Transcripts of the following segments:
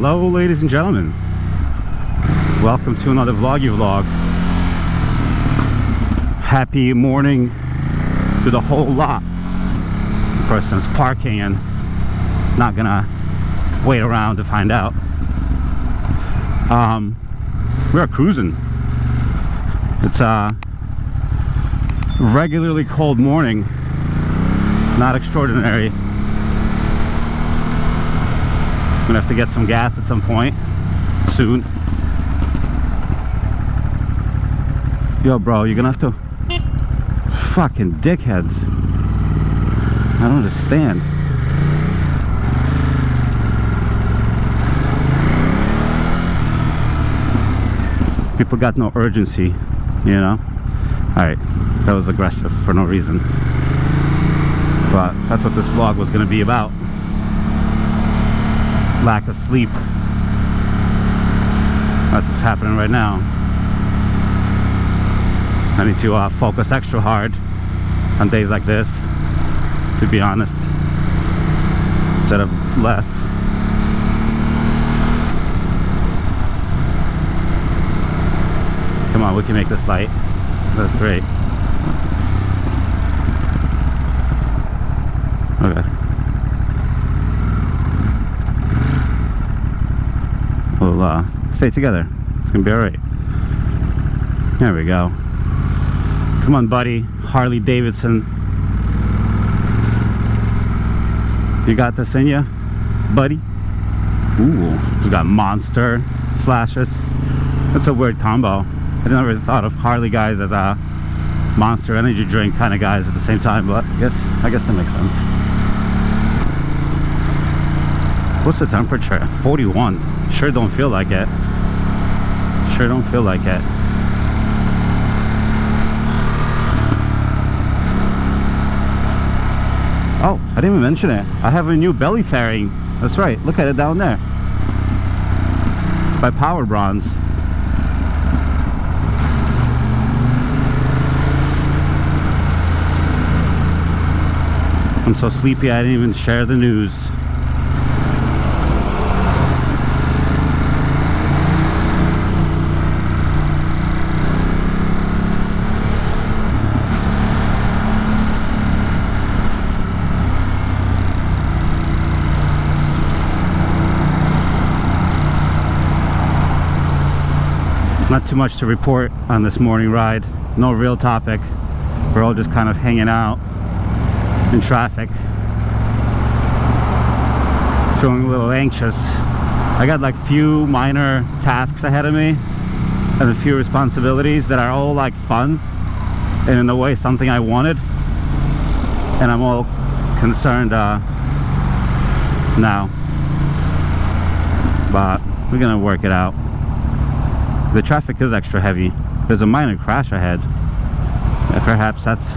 Hello ladies and gentlemen, welcome to another vloggy vlog. Happy morning to the whole lot. The person's parking and not gonna wait around to find out. We're cruising. It's a regularly cold morning, not extraordinary. I'm gonna have to get some gas at some point soon. Yo bro, you're gonna have to... Fucking dickheads. I don't understand. People got no urgency, you know? Alright, that was aggressive for no reason. But that's what this vlog was gonna be about. Lack of sleep. That's what's happening right now. I need to focus extra hard on days like this, to be honest, instead of less. Come on, we can make this light. That's great. Okay. We'll stay together. It's gonna be alright. There we go. Come on, buddy. Harley Davidson. You got this in ya, buddy? Ooh, we got Monster slashes. That's a weird combo. I never thought of Harley guys as a Monster energy drink kind of guys at the same time, but I guess that makes sense. What's the temperature? 41. Sure don't feel like it. Sure don't feel like it. Oh, I didn't even mention it. I have a new belly fairing. That's right. Look at it down there. It's by Power Bronze. I'm so sleepy I didn't even share the news. Not too much to report on this morning ride. No real topic. We're all just kind of hanging out in traffic. Feeling a little anxious. I got like few minor tasks ahead of me and a few responsibilities that are all like fun and in a way something I wanted. And I'm all concerned now. But we're gonna work it out. The traffic is extra heavy. There's a minor crash ahead. Perhaps that's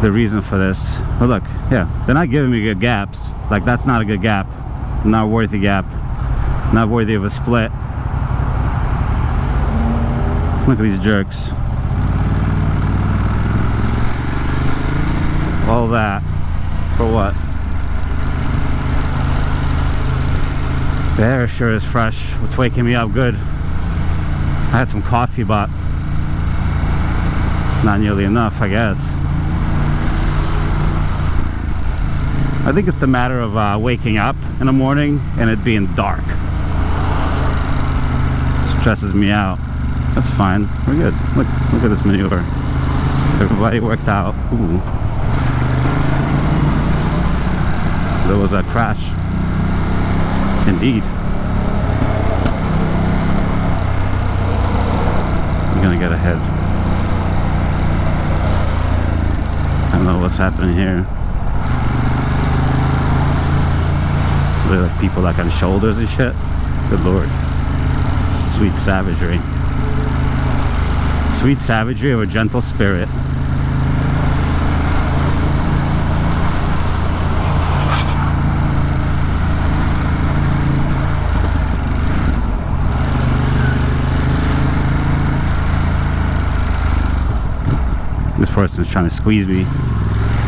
the reason for this. But look, yeah, they're not giving me good gaps. Like, that's not a good gap. Not worthy gap. Not worthy of a split. Look at these jerks. All that. For what? The air sure is fresh. It's waking me up good. I had some coffee, but not nearly enough, I guess. I think it's the matter of waking up in the morning and it being dark. It stresses me out. That's fine. We're good. Look at this maneuver. Everybody worked out. Ooh. There was a crash. Indeed. Gonna get ahead. I don't know what's happening here. Really, like people like on shoulders and shit. Good lord. Sweet savagery. Sweet savagery of a gentle spirit. This person's trying to squeeze me.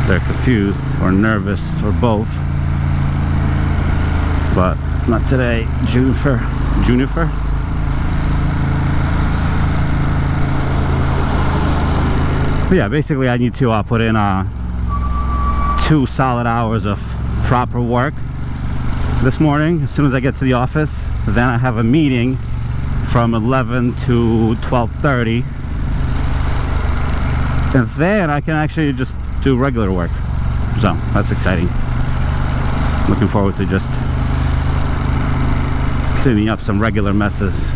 They're confused or nervous or both. But not today. Juniper. But yeah, basically I need to put in 2 solid hours of proper work this morning. As soon as I get to the office, then I have a meeting from 11 to 12:30, and then I can actually just do regular work. So that's exciting. Looking forward to just cleaning up some regular messes.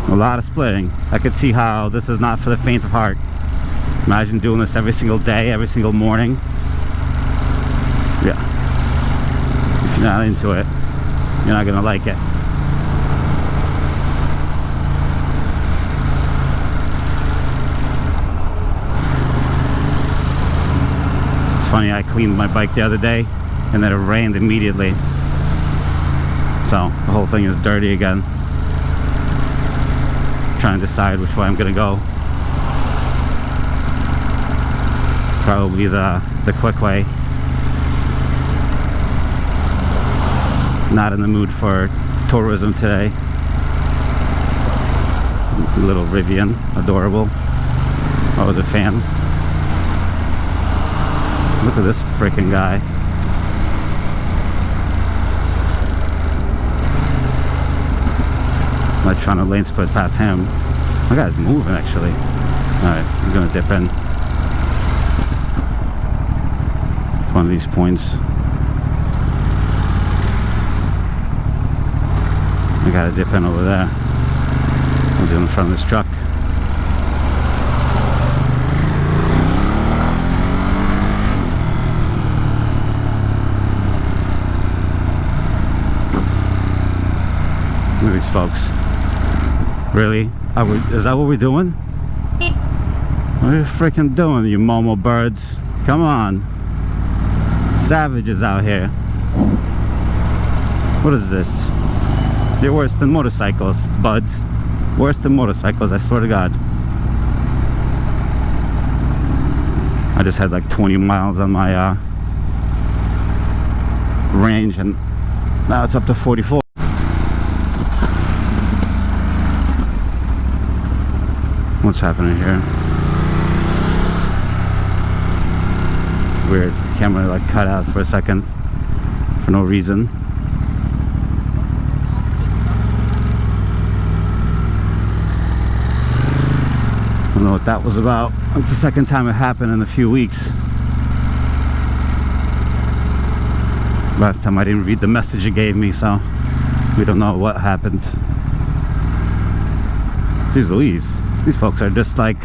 A lot of splitting. I could see how this is not for the faint of heart. Imagine doing this every single day, every single morning. Yeah. If you're not into it, you're not gonna like it. It's funny, I cleaned my bike the other day and then it rained immediately. So the whole thing is dirty again. Trying to decide which way I'm gonna go. Probably the quick way. Not in the mood for tourism today. Little Rivian, adorable. I was a fan. Look at this freaking guy. I'm not trying to lane split past him. My guy's moving actually. Alright, I'm gonna dip in. One of these points. I gotta dip in over there. I'll do in front of this truck. Look at these folks. Really? Is that what we're doing? What are you freaking doing, you Momo birds? Come on. Savages out here. What is this? You're worse than motorcycles, buds. Worse than motorcycles, I swear to God. I just had like 20 miles on my range, and now it's up to 44. What's happening here? Weird. Camera like cut out for a second for no reason. I don't know what that was about. It's the second time it happened in a few weeks. Last time I didn't read the message it gave me, so we don't know what happened. Jeez Louise. These folks are just like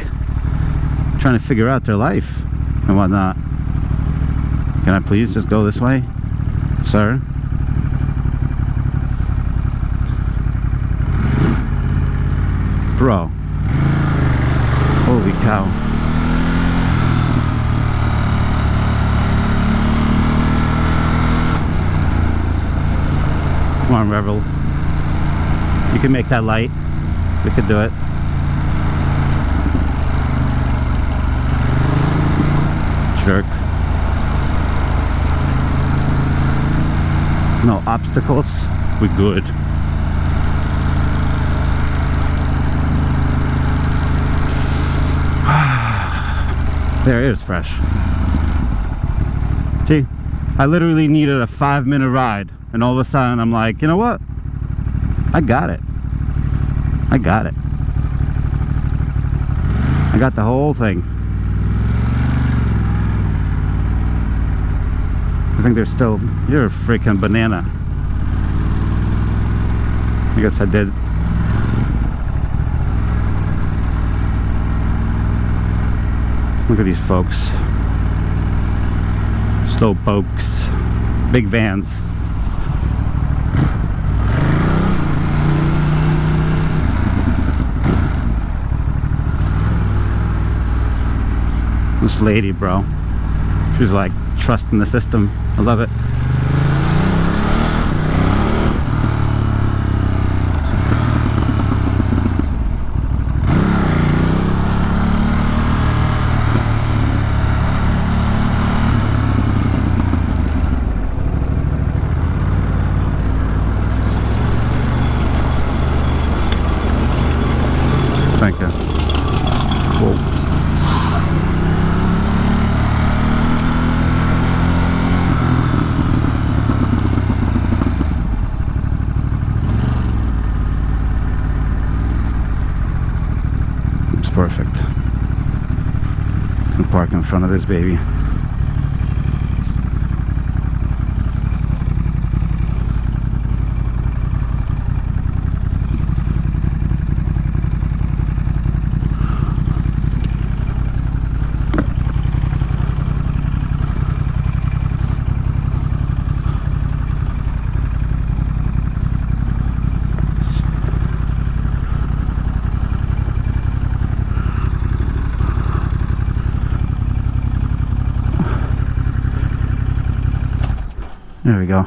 trying to figure out their life and whatnot. Can I please just go this way, sir? Bro. Holy cow. Come on, Revel. You can make that light. We could do it. Jerk. No obstacles. We're good. There it is, fresh. See, I literally needed a 5-minute ride, and all of a sudden I'm like, you know what? I got it. I got it. I got the whole thing. I think they're still... You're a freaking banana. I guess I did. Look at these folks. Slow pokes. Big vans. This lady, bro. She's like trusting the system. I love it. Thank you. Whoa. It's perfect. Can park in front of this baby. There we go.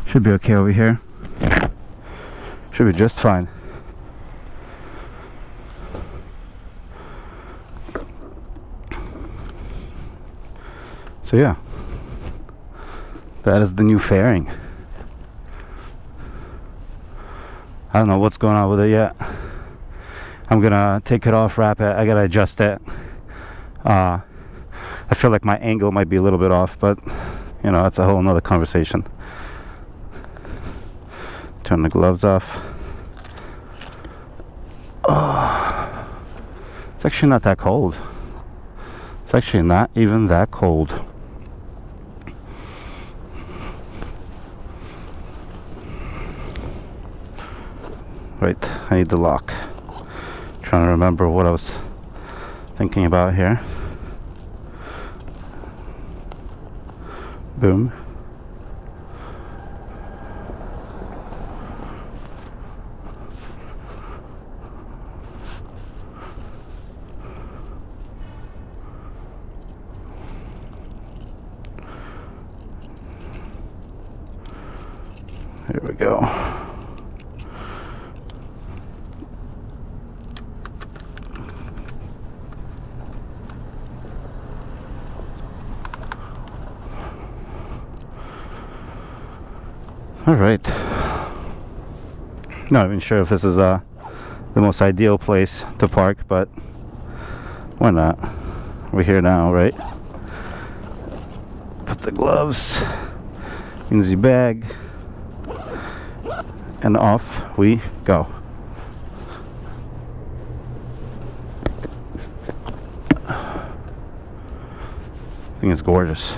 Should be okay over here. Should be just fine. So yeah, that is the new fairing. I don't know what's going on with it yet. I'm gonna take it off, wrap it. I gotta adjust it. I feel like my angle might be a little bit off, but you know, that's a whole nother conversation. Turn the gloves off. Oh, it's actually not that cold. It's actually not even that cold. Right, I need the lock. Trying to remember what I was thinking about here. Boom. Here we go. All right. Not even sure if this is the most ideal place to park, but why not? We're here now, right? Put the gloves in the bag, and off we go. I think it's gorgeous.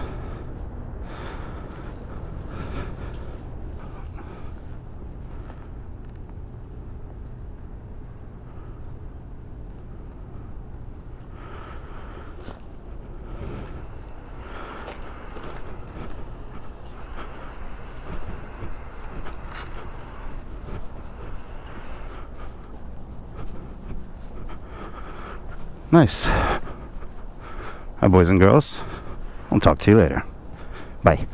Nice. Hi, boys and girls. I'll talk to you later. Bye.